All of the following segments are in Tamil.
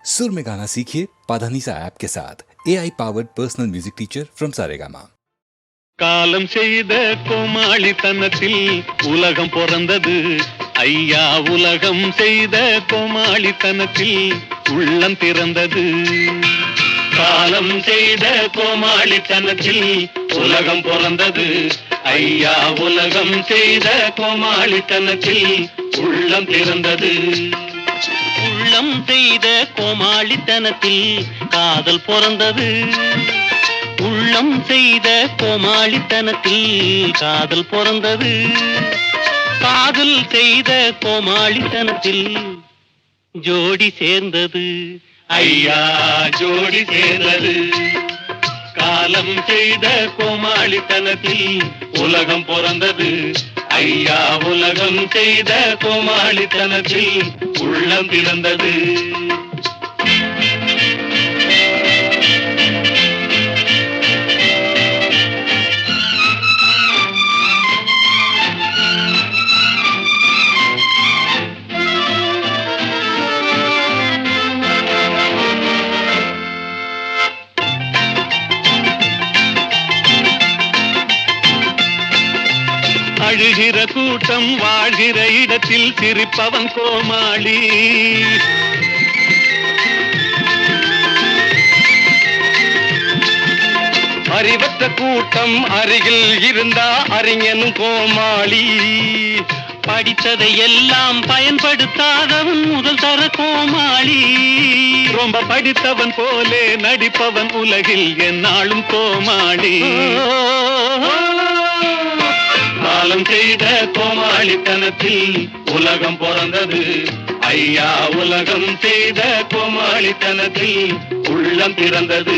सुर में गाना सीखिए पाधानीसा ऐप के साथ AI powered personal music teacher from Saregama. காலம் செய்த கோமாளித்தனத்தில் உலகம் பிறந்தது ஐயா. உலகம் செய்த கோமாளித்தனத்தில் உள்ளம் பிறந்தது. காலம் செய்த கோமாளித்தனத்தில் உலகம் பிறந்தது ஐயா. உலகம் செய்த கோமாளித்தனத்தில் உள்ளம் பிறந்தது. உள்ளம் செய்த கோமாளித்தனத்தில் காதல் பிறந்தது. உள்ளம் செய்த கோமாளித்தனத்தில் காதல் பிறந்தது. காதல் செய்த கோமாளித்தனத்தில் ஜோடி சேர்ந்தது ஐயா. ஜோடி சேர்ந்தது. காலம் செய்த கோமாளித்தனத்தில் உலகம் பிறந்தது ஐயா. உலகம் செய்த கோமாளித்தனத்தில் உள்ளம் பிறந்தது. அழுகிற கூட்டம் வாழ்கிற இடத்தில் சிரிப்பவன் கோமாளி. அறிவற்ற கூட்டம் அருகில் இருந்தா அறிஞனும் கோமாளி. படித்ததை எல்லாம் பயன்படுத்தாதவன் முதல் தர கோமாளி. ரொம்ப படித்தவன் போலே நடிப்பவன் உலகில் எந்நாளும் கோமாளி. காலம் செய்த கோமாளித்தனத்தில் உலகம் பிறந்தது ஐயா. உலகம் செய்த கோமாளித்தனத்தில் உள்ளம் பிறந்தது.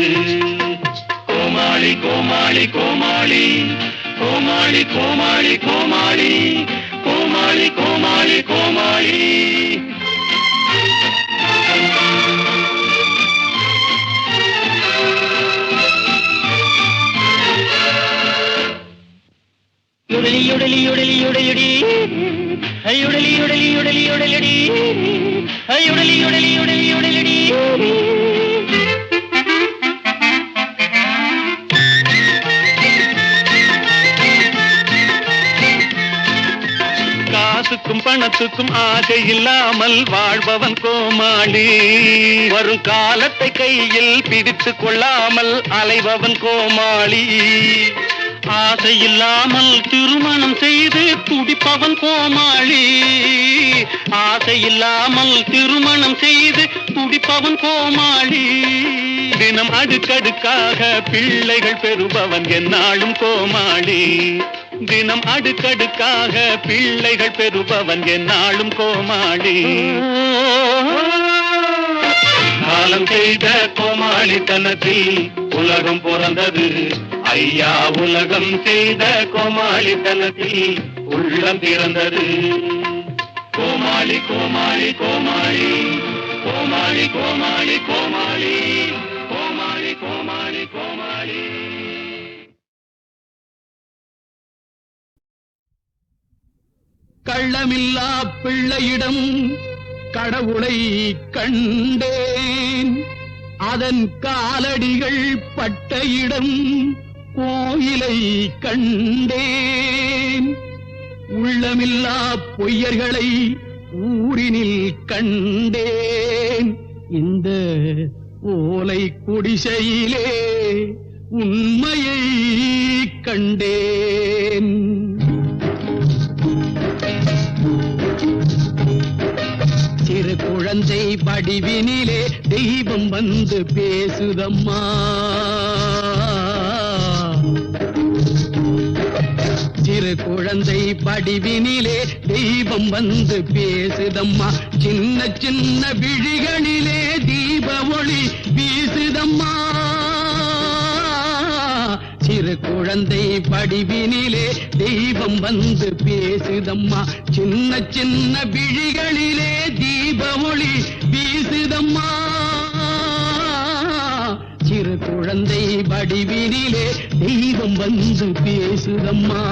கோமாளி கோமாளி கோமாளி கோமாளி கோமாளி கோமாளி கோமாளி கோமாளி கோமாளி. யுடலி யுடலி யுடலி யுடலி யுடலி யுடலி யுடலி யுடலி யுடலி யுடலி யுடலி யுடலி. காசுக்கும் பணத்துக்கும் ஆசை இல்லாமல் வாழ்பவன் கோமாளி. வரும் காலத்தை கையில் பிடித்துக் கொள்ளாமல் அலைபவன் கோமாளி. ஆசை இல்லாமல் திருமணம் செய்து துடிப்பவன் கோமாளி. ஆசை இல்லாமல் திருமணம் செய்து துடிப்பவன் கோமாளி. தினம் அடுக்கடுக்காக பிள்ளைகள் பெறுபவன் எந்நாளும் கோமாளி. தினம் அடுக்கடுக்காக பிள்ளைகள் பெறுபவன் எந்நாளும் கோமாளி. காலம் செய்த கோமாளித்தனத்தில் உலகம் பிறந்தது ஐயா. உலகம் செய்த கோமாளித்தனத்தில் உள்ளம் பிறந்தது. கோமாளி கோமாளி கோமாளி கோமாளி கோமாளி கோமாளி கோமாளி கோமாளி கோமாளி. கள்ளமில்லா பிள்ளையிடம் கடவுளை கண்டேன். அதன் காலடிகள் பட்ட இடம் கோயிலை கண்டேன். உள்ளமில்லா பொய்யர்களை ஊரினில் கண்டேன். இந்த ஓலை குடிசையிலே உண்மையை கண்டேன். சிறு குழந்தை வடிவினிலே தெய்வம் வந்து பேசுதம்மா. சிறு குழந்தை வடிவினிலே தெய்வம் வந்து பேசுதம்மா. சின்ன சின்ன விழிகளிலே தீப ஒளி வீசுதம்மா. சிறு குழந்தை வடிவினிலே தெய்வம் வந்து பேசுதம்மா. சின்ன சின்ன விழிகளிலே தீப ஒளி வீசுதம்மா. சிறு குழந்தை வடிவினிலே தெய்வம் வந்து பேசுதம்மா.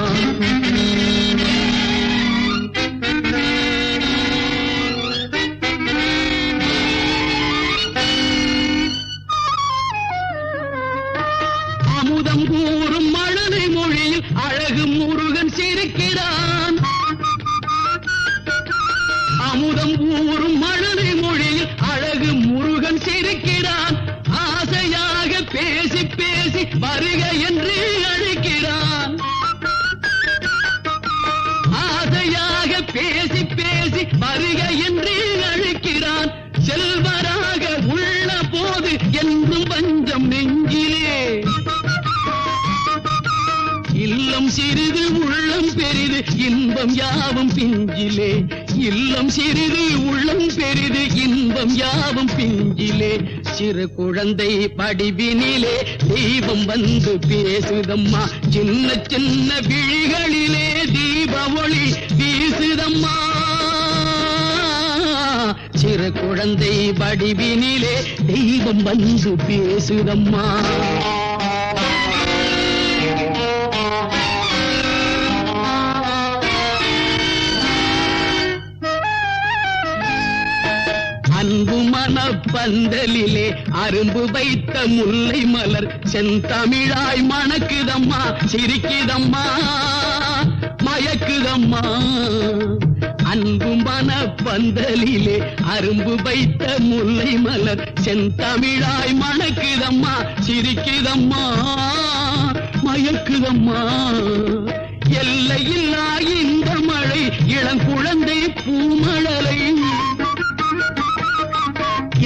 சிரிக்கிறான். அமுதம் ஊறும் மழலை மொழியில் அழகு முருகன் சிரிக்கிறான். ஆசையாக பேசி பேசி வருக என்று அழைக்கிறான். ஆசையாக பேசி பேசி வருக என்று அழைக்கிறான். செல்வராக உள்ள போது என்றும் பஞ்சம் நெஞ்சிலே. இல்லம் சிறிது உள்ளம் பெரிது இன்பம் யாவும் பிஞ்சிலே. இல்லம் சிறிது உள்ளம் பெரிது இன்பம் யாவும் பிஞ்சிலே. சிறு குழந்தை படிவினிலே தெய்வம் வந்து பேசுதம்மா. சின்ன சின்ன விழிகளிலே தீப ஒளி வீசுதம்மா. சிறு குழந்தை படிவினிலே தெய்வம் வந்து பேசுதம்மா. அன்பு மனப்பந்தலிலே அரும்பு வைத்த முல்லை மலர் செந்தமிழாய் மணக்குதம்மா. சிரிக்குதம்மா, மயக்குதம்மா. அன்பு மனப்பந்தலிலே அரும்பு வைத்த முல்லை மலர் செந்தமிழாய் மணக்குதம்மா. சிரிக்குதம்மா, மயக்குதம்மா. எல்லையில்லா இந்த மழை இளங்குழந்தை பூமழலை.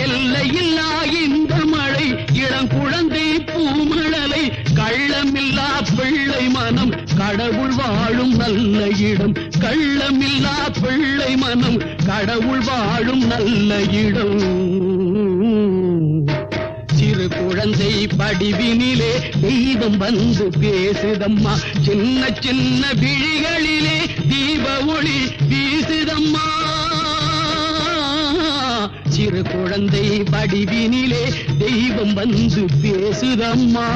எல்லையில்லா இந்த மழை இளங்குழந்தை பூமழலை. கள்ளமில்லா பிள்ளை மனம் கடவுள் வாழும் நல்ல இடம். கள்ளமில்லா பிள்ளை மனம் கடவுள் வாழும் நல்ல இடம். சிறு குழந்தை படிவினிலே தெய்வம் வந்து பேசுதம்மா. சின்ன சின்ன விழிகளிலே தீப ஒளி வீசுதம்மா. சிறு குழந்தை படிவினிலே தெய்வம் வந்து பேசுதம்மா.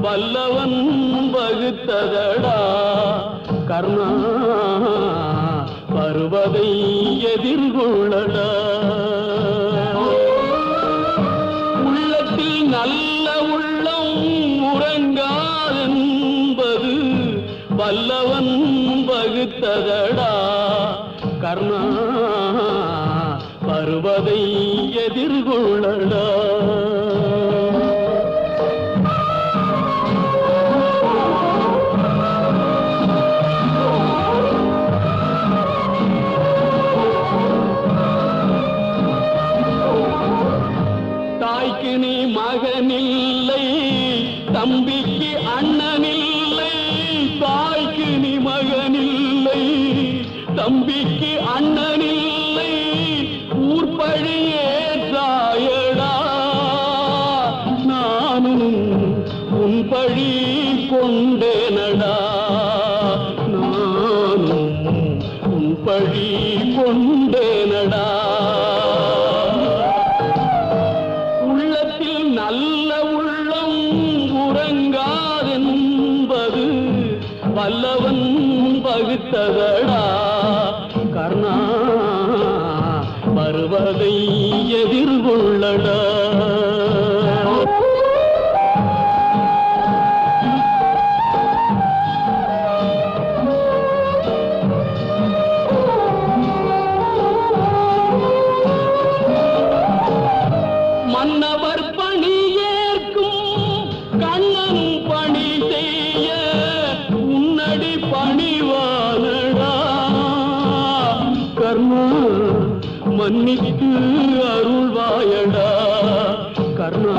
வல்லவன் வகுத்ததடா கர்ணா, வருவதை எதிர்கொள்ளடா. உள்ளத்தில் நல்ல உள்ளம் உறங்காதென்பது வல்லவன் வகுத்ததடா கர்ணா, வருவதை எதிர்கொள்ளடா. தாய்க்கு நீ மகனில்லை, தம்பிக்கு அண்ணனில்லை. தாய்க்கு நீ மகனில்லை, தம்பிக்கு அண்ணனில்லை. ஊர்பழியே தாயடா, நானும் உன் பழி கொண்டேனடா. நானும் உன் பழி கொண்டேனடா. நல்ல உள்ளம் உறங்காதென்பது வல்லவன் வகுத்ததடா கர்ணா, வருவதை எதிர்கொள்ளடா. மன்னவர் பணி ஏற்கும் கண்ணன் பணி செய்ய உன்னடி பணிவானடா கர்ணா, மன்னித்து அருள்வாயடா கர்ணா,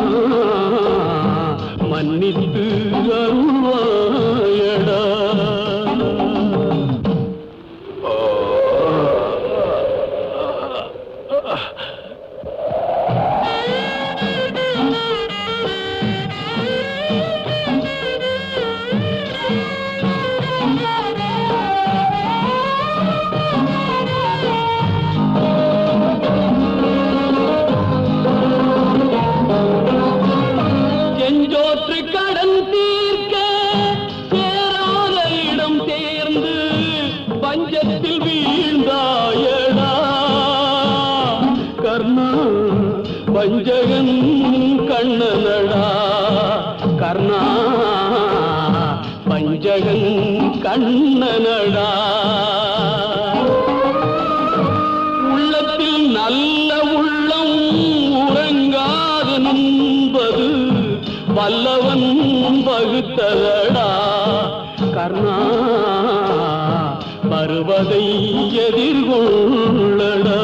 மன்னித்து அருள்வாயடா. வல்லவன் வகுத்ததடா கர்ணா, வருவதை எதிர்கொள்ளடா.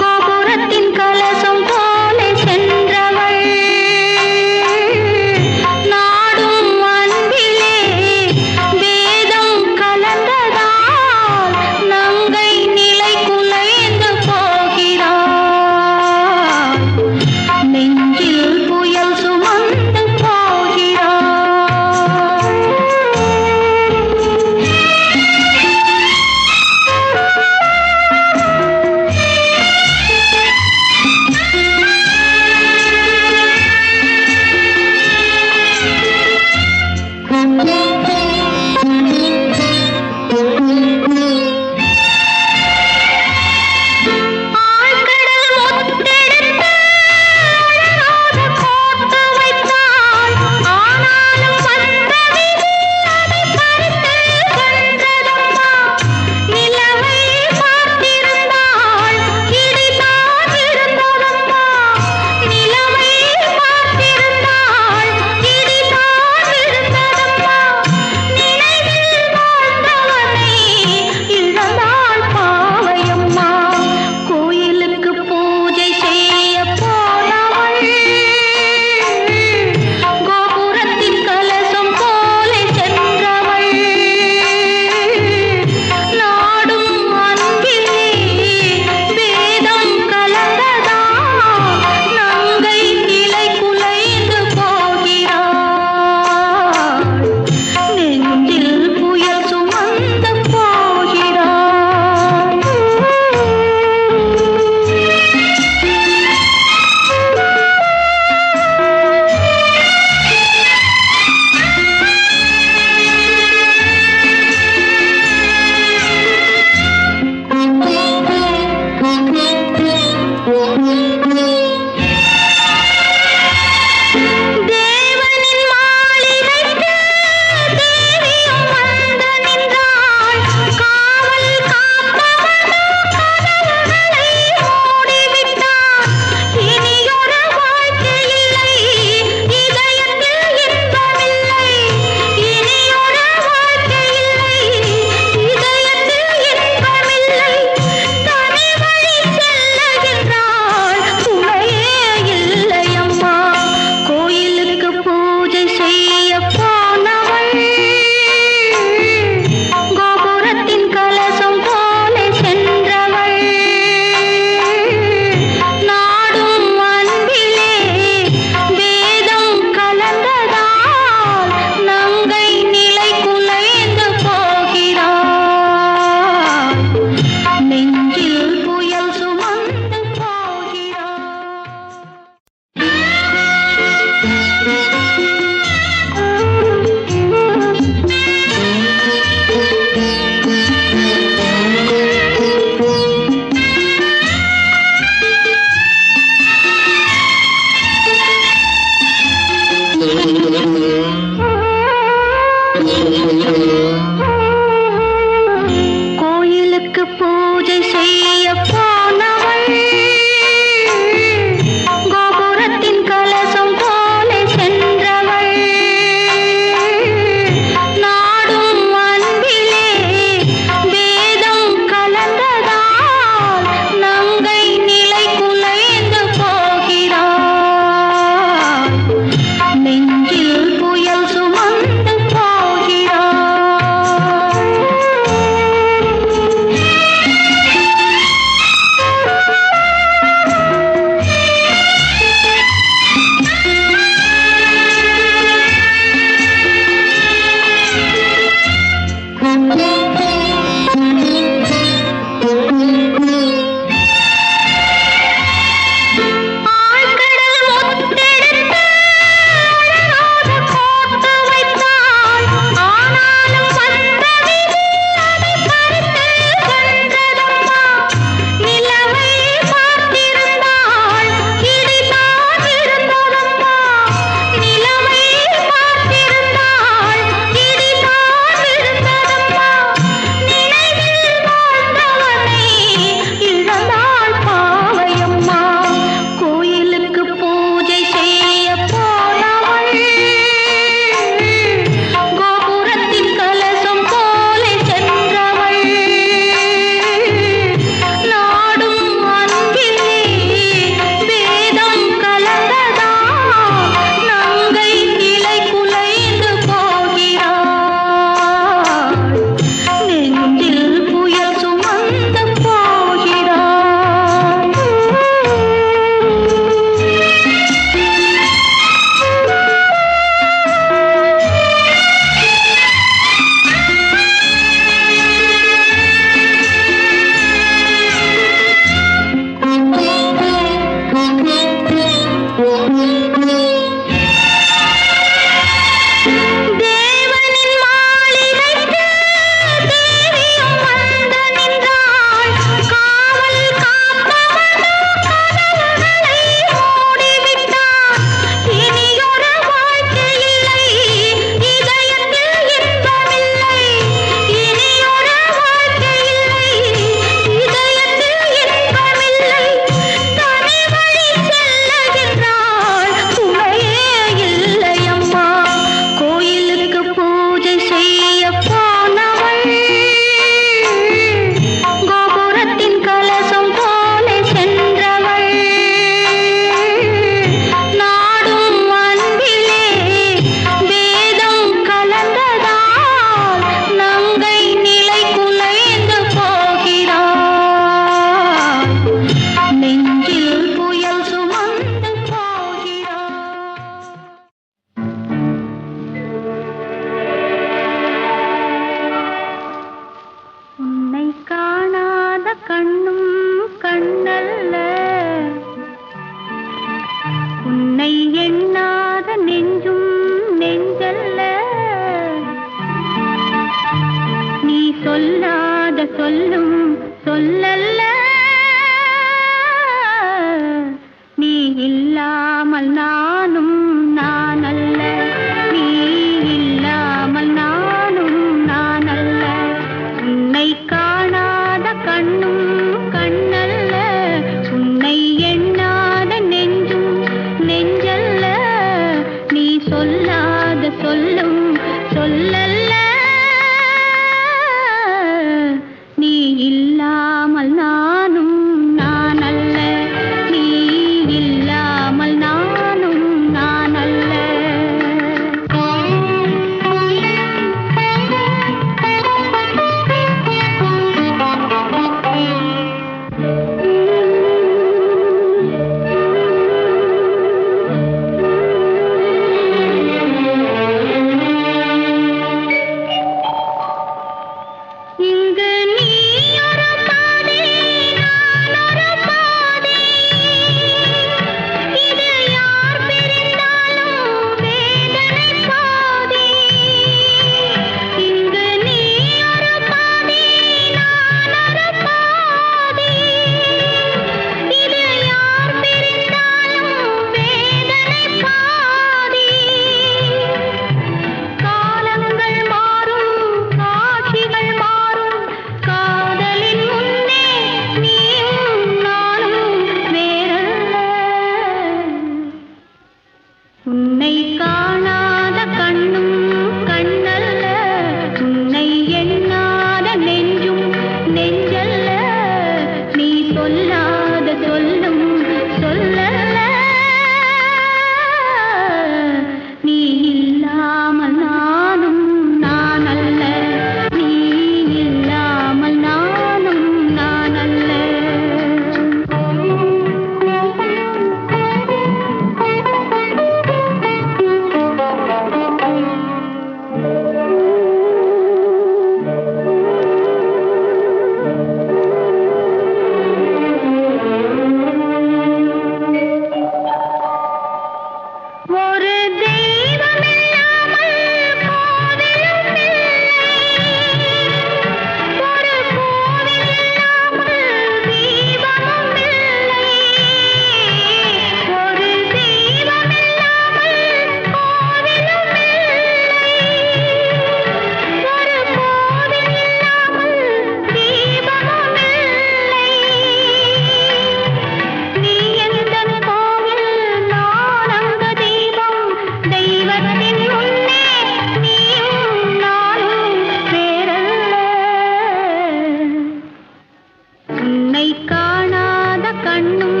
உன்னை காணாத கண்ணும்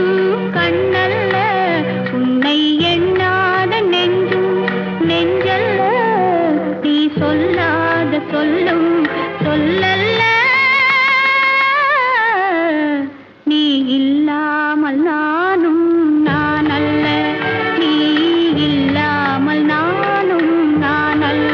கண்ணல்ல, உன்னை எண்ணாத நெஞ்சும் நெஞ்சல்ல, நீ சொல்லாத சொல்லும் சொல்லல்ல, நீ இல்லாமல் நானும் நான் அல்ல, நீ இல்லாமல் நானும் நான் அல்ல.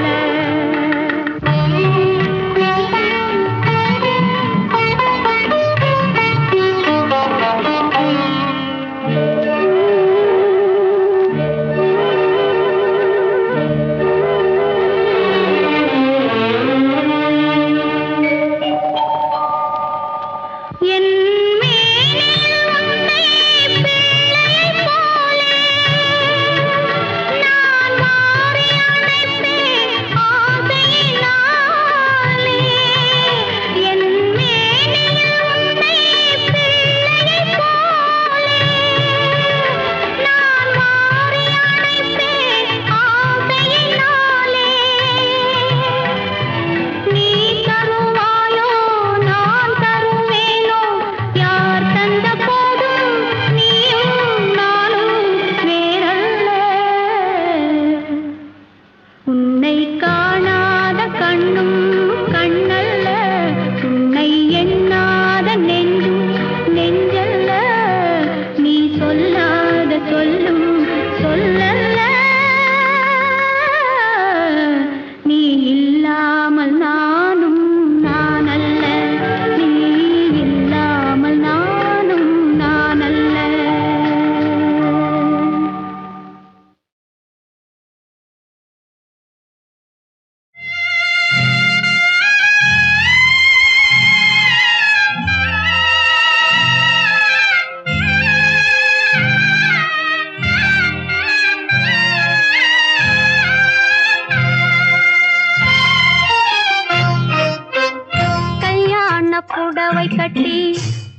புடவை கட்டி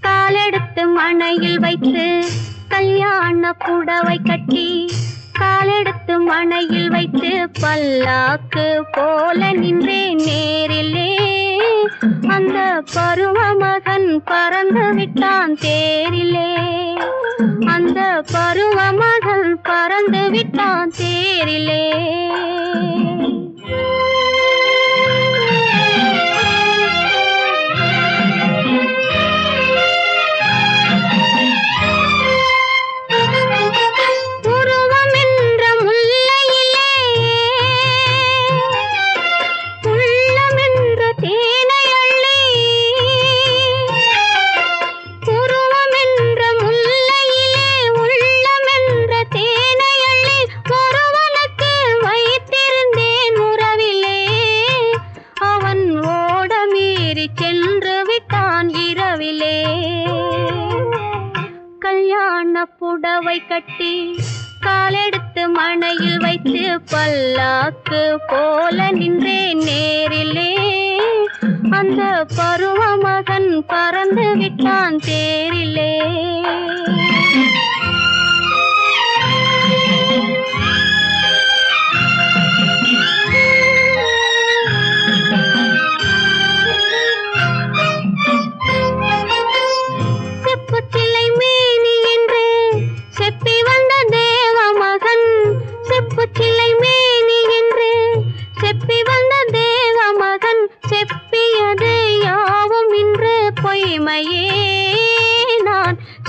காலெடுத்து மணையில் வைத்து, கல்யாண புடவை கட்டி காலெடுத்து மணையில் வைத்து, பல்லாக்கு போல நின்றே நேரிலே, அந்த பருவ மகன் பறந்து விட்டான் தேரிலே, அந்த பருவ மகன் பறந்து விட்டான் தேரிலே. புடவை கட்டி காலெடுத்து மணையில் வைத்து, பல்லாக்கு போல நின்றே நேரிலே, அந்த பருவ மகன் பறந்து விட்டான் தேரிலே.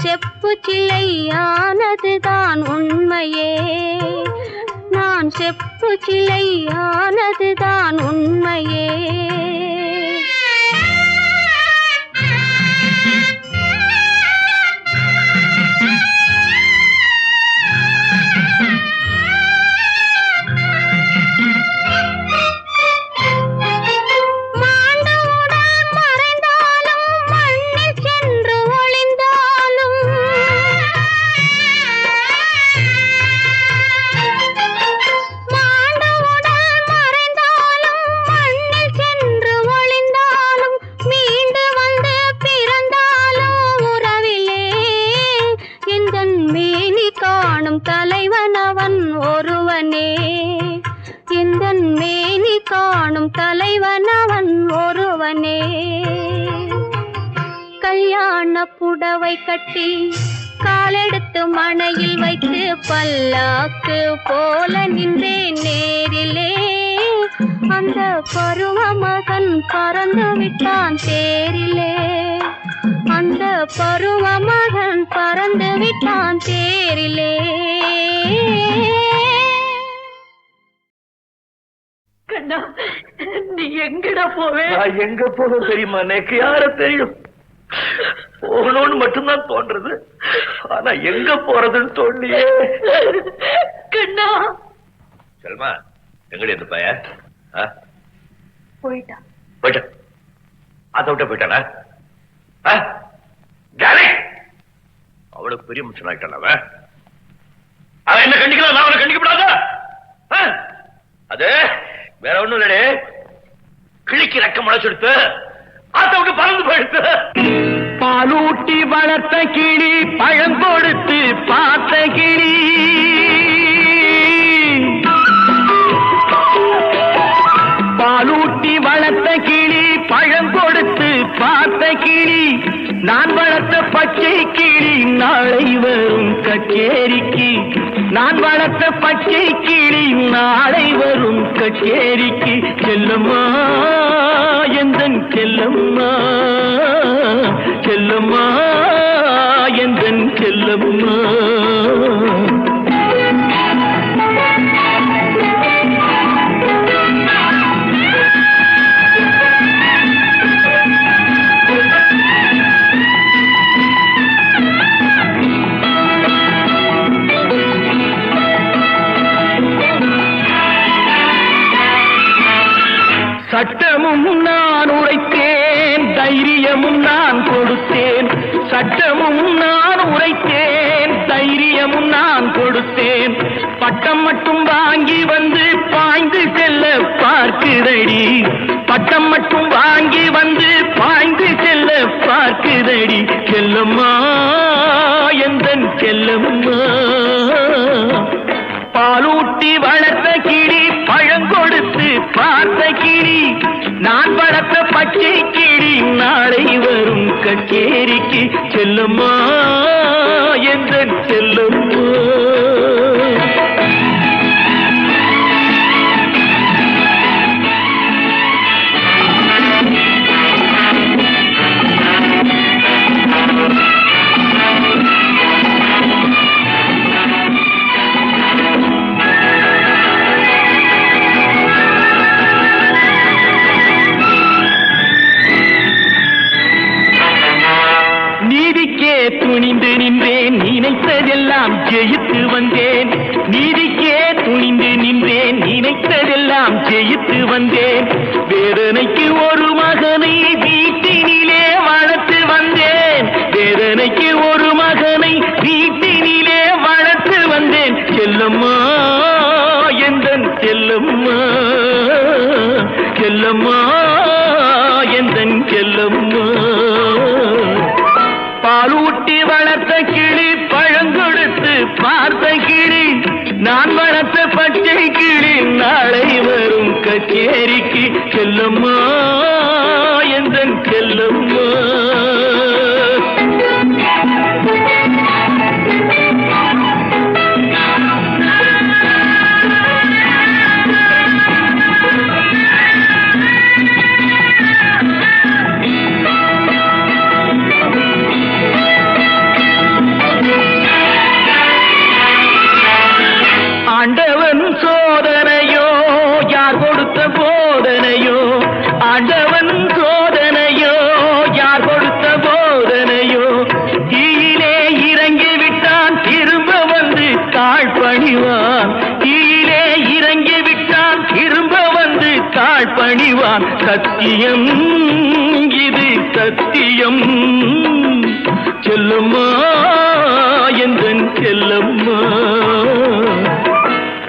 செப்பு சிலையானதுதான் உண்மையே, நான் செப்பு சிலையானதுதான் உண்மையே. தலைவன் அவன் ஒருவனே. கல்யாண புடவை கட்டி காலெடுத்து மணையில் வைத்து பல்லாக்கு போல நின்றேன் நேரிலே. அந்த பருவ மகன் பறந்து விட்டான் தேரிலே. அந்த பருவ மகன் பறந்து விட்டான் தேரிலே. கண்ணா, நீ எங்கடா போவே? நான் எங்க போக தெரியுமா? எனக்கு யார தெரியும்? போகணும்னு மட்டும்தான் தோன்றது. ஆனா எங்க போறதுன்னு தோண்டியே. கண்ணா, செல்மா, எங்கடி இந்த பைய? போயிட்டான். போயிட்ட? அதை விட்ட போயிட்டானா? அவளுக்கு பெரிய மனுஷன் ஆயிட்டான் அவன். அவன் என்ன கண்டிக்கலாம், நான் அவனை கண்டிக்கப்படாத. அது வேற ஒண்ணும் இல்லடே, கிழிக்கு ரெக்க முளைச்செடுத்து அதை விட்டு பறந்து போயிடுத்து. பாலூட்டி வளர்த்த கிளி பழம் கொடுத்து பார்த்த கிளி. பாலூட்டி வளர்த்த கிளி பழம் கொடுத்து பார்த்த கிளி. நான் வளர்த்த பச்சை கிளி நாளை வரும் கச்சேரிக்கு. நான் வளர்த்த பச்சை கிளி நாளை வரும் கச்சேரிக்கு. செல்லம்மா எந்தன் செல்லம்மா, செல்லம்மா எந்தன் செல்லம்மா. சட்டமும் நான் உரைத்தேன், தைரியமும் நான் கொடுத்தேன். சட்டமும் நான் உரைத்தேன், தைரியமும் நான் கொடுத்தேன். பட்டம் மட்டும் வாங்கி வந்து பாய்ந்து செல்ல பார்க்குதடி. பட்டம் மட்டும் வாங்கி வந்து பாய்ந்து செல்ல பார்க்குதடி. செல்லம்மா எந்தன் செல்லம்மா. பாலூட்டி வளர்த்த கிளி பழங்கொடுத்து பார்த்த கிளி. நான் வளர்த்த பச்சை கிளி நாளை வரும் கச்சேரிக்கு. செல்லம்மா எந்தன் செல்லம்மா. துணிந்து நின்றேன், நினைத்ததெல்லாம் ஜெயித்து வந்தேன். நீதிக்கே துணிந்து நின்றேன், நினைத்ததெல்லாம் ஜெயித்து வந்தேன். வேதனைக்கு ஒரு மகனை வீட்டினிலே வளர்த்து வந்தேன். வேதனைக்கு ஒரு மகனை வீட்டினிலே வளர்த்து வந்தேன். செல்லம்மா எந்தன் செல்லம்மா, செல்லம்மா எந்தன் செல்லம்மா. பாலூட்டி வளர்த்த கிளி பழங்கொடுத்து பார்த்த கிளி. நான் வளர்த்த பச்சை கிளி நாளை வரும் கச்சேரிக்கு. செல்லம்மா எந்தன் செல்லம்மா. ஆண்டவன் சோதனையோ யார் கொடுத்த போதனையோ. ஆண்டவன் சோதனையோ யார் கொடுத்த போதனையோ. தீயிலே இறங்கி விட்டான் திரும்ப வந்து தாழ் பணிவான். தீயிலே இறங்கி விட்டான் திரும்ப வந்து தாழ் பணிவான். சத்தியம் இது சத்தியம். செல்லம்மா எந்தன் செல்லம்மா.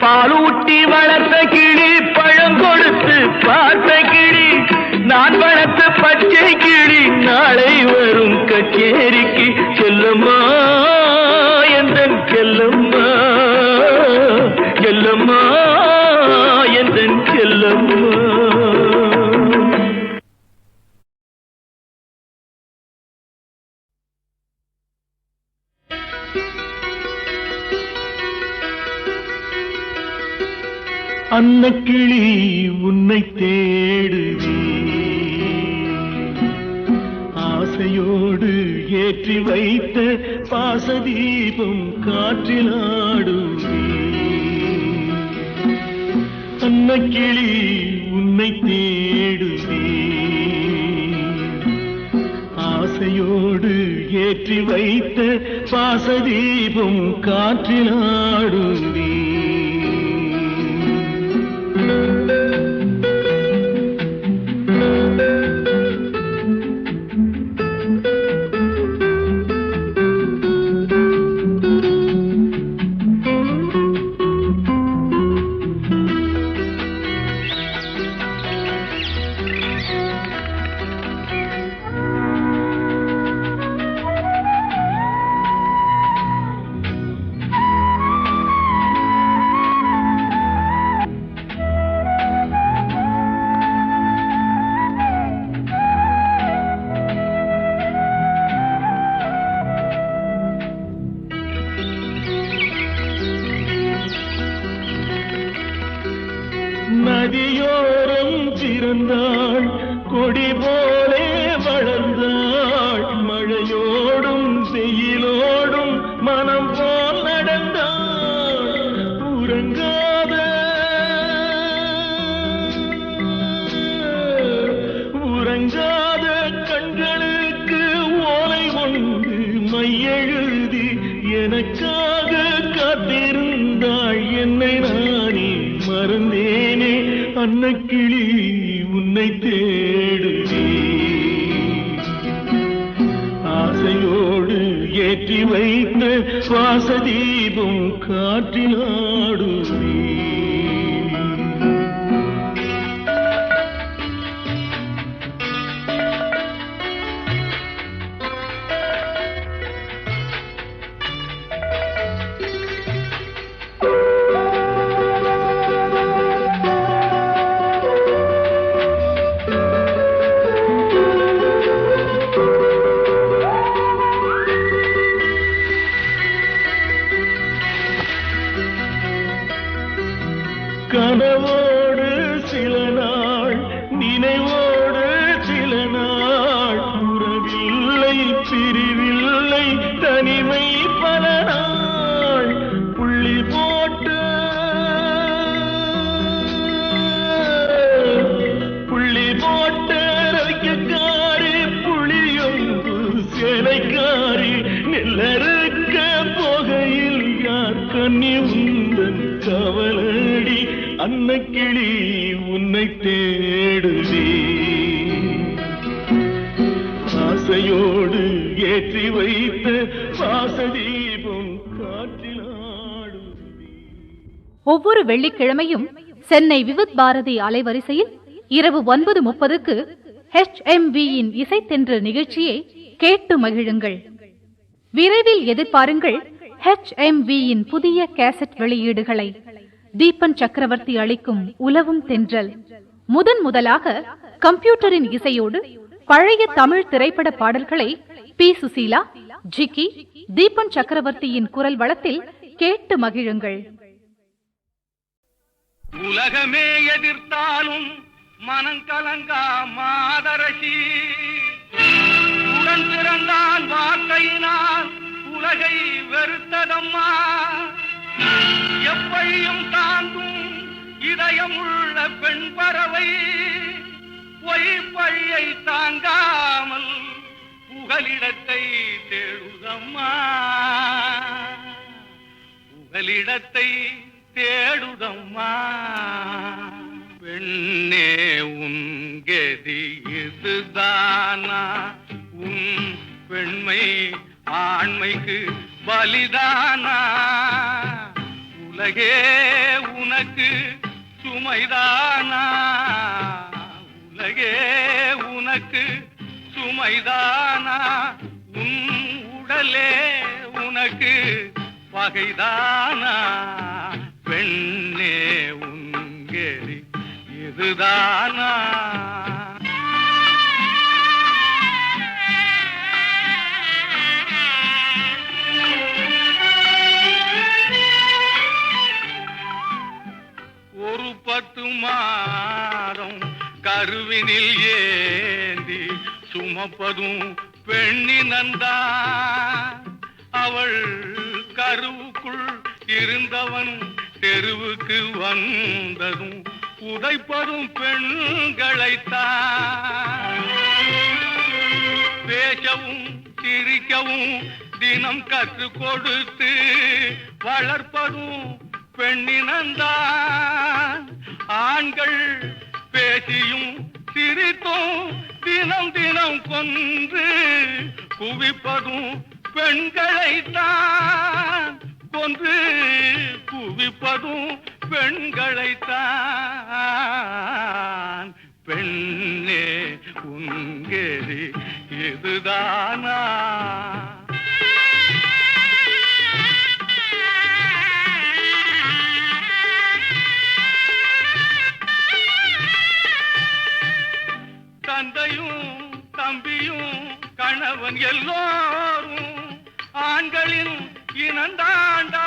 பாலூட்டி வளர்த்த கிளி பழங்கொடுத்து பார்த்த கிளி. நான் வளர்த்த பச்சை கிளி நாளை வரும் கச்சேரிக்கு. செல்லம்மா எந்தன் செல்லம்மா, செல்லம்மா எந்தன் செல்லம்மா. அன்னக்கிளி உன்னை தேடுவே, ஆசையோடு ஏற்றி வைத்த பாசதீபம் காற்றிலாடுவே. அன்னக்கிளி உன்னை தேடுவே, ஆசையோடு ஏற்றி வைத்த பாசதீபம் காற்றிலாடுவே. நதியோரம் பிறந்தாள், கொடி போலே வளர்ந்தாள், மழையோடும் வெயிலோடும் மனம் போல் நடந்தாள். உறங்காத கண்களுக்கு ஓலை ஒன்று மையெழுதி எனக்காக காத்திருந்தாள். என்னை நானே மறந்தேனே, அன்னக்கிளி உன்னை தேடுவே, ஆசையோடு ஏற்றி வைத்த வாசதீபம் காற்றிலாடுவே. கனவோடு சில நாள், நினைவோடு சில நாள், உறவில்லை பிரிவில்லை தனிமை பல நாள். புள்ளி போட்டு ரவிக்காரி, புளியொன்று சேலைக்காரி, நெல்லறுக்க போகையில் யார் கண்ணி உந்தன் கவலடி. அன்னக்கிளி உன்னை தேடுவே, ஆசையோடு ஏற்றி வைத்த வாசதீபம் காற்றிலாடுவே. ஒவ்வொரு வெள்ளிக்கிழமையும் சென்னை விவித் பாரதி அலைவரிசையில் இரவு 9:30க்கு HMVயின் இசைத்தென்றல் நிகழ்ச்சியை கேட்டு மகிழுங்கள். விரைவில் எதிர்பாருங்கள் HMVயின் புதிய கேசட் வெளியீடுகளை. தீபன் சக்கரவர்த்தி அளிக்கும் உலவும் தென்றல் முதலாக கம்ப்யூட்டரின் இசையோடு பழைய தமிழ் திரைப்பட பாடல்களை பி. சுசீலா, ஜிக்கி, தீபன் சக்கரவர்த்தியின் குரல் வளத்தில் கேட்டு மகிழுங்கள். உலகமே எதிர்த்தாலும் மனங்கலங்கா மாதரசி, உடன் பிறந்தான் வார்த்தையினால் உலகை வெறுத்ததம்மா. எப்பையும் தாங்கும் இதயமுள்ள பெண் பறவை பொய்ப்பழியை தாங்காமல் புகலிடத்தை தேடுதம்மா, புகலிடத்தை தேடுதம்மா. பெண்ணே உன் கதி இதுதானா? உன் பெண்மை ஆண்மைக்கு பலிதானா? உலகே உனக்கு சுமைதானா? உலகே உனக்கு சுமைதானா? உன் உடலே உனக்கு பகைதானா? பெண்ணே உங்கேரி இதுதானா? ஒரு மாதம் கருவினில் ஏந்தி சுமப்பதும் பெண்ணினந்தா. அவள் கருவுக்குள் இருந்தவன் தெருவுக்கு வந்ததும் உதைப்பதும் பெண்களைத்தான். பேசவும் சிரிக்கவும் தினம் கற்றுக் கொடுத்து வளர்ப்பதும் பெண்ணினந்தான். ஆண்கள் பேசியும் சிரித்தும் தினம் தினம் கொன்று குவிப்பதும் பெண்களைத்தான். கொன்று குவிப்பதும் பெண்களைத்தான். பெண்ணே உங்கேதி இதுதானா? தந்தையும் தம்பியும் கணவன் எல்லோரும் ஆண்களின் இனந்தாண்டா.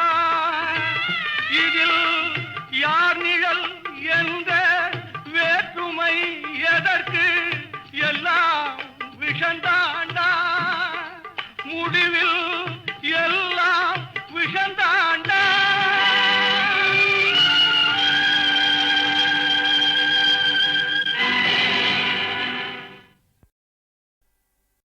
இதில் யார் நிழல் என்ற வேற்றுமை எதற்கு? எல்லாம் விஷந்தாண்டா. முடிவில்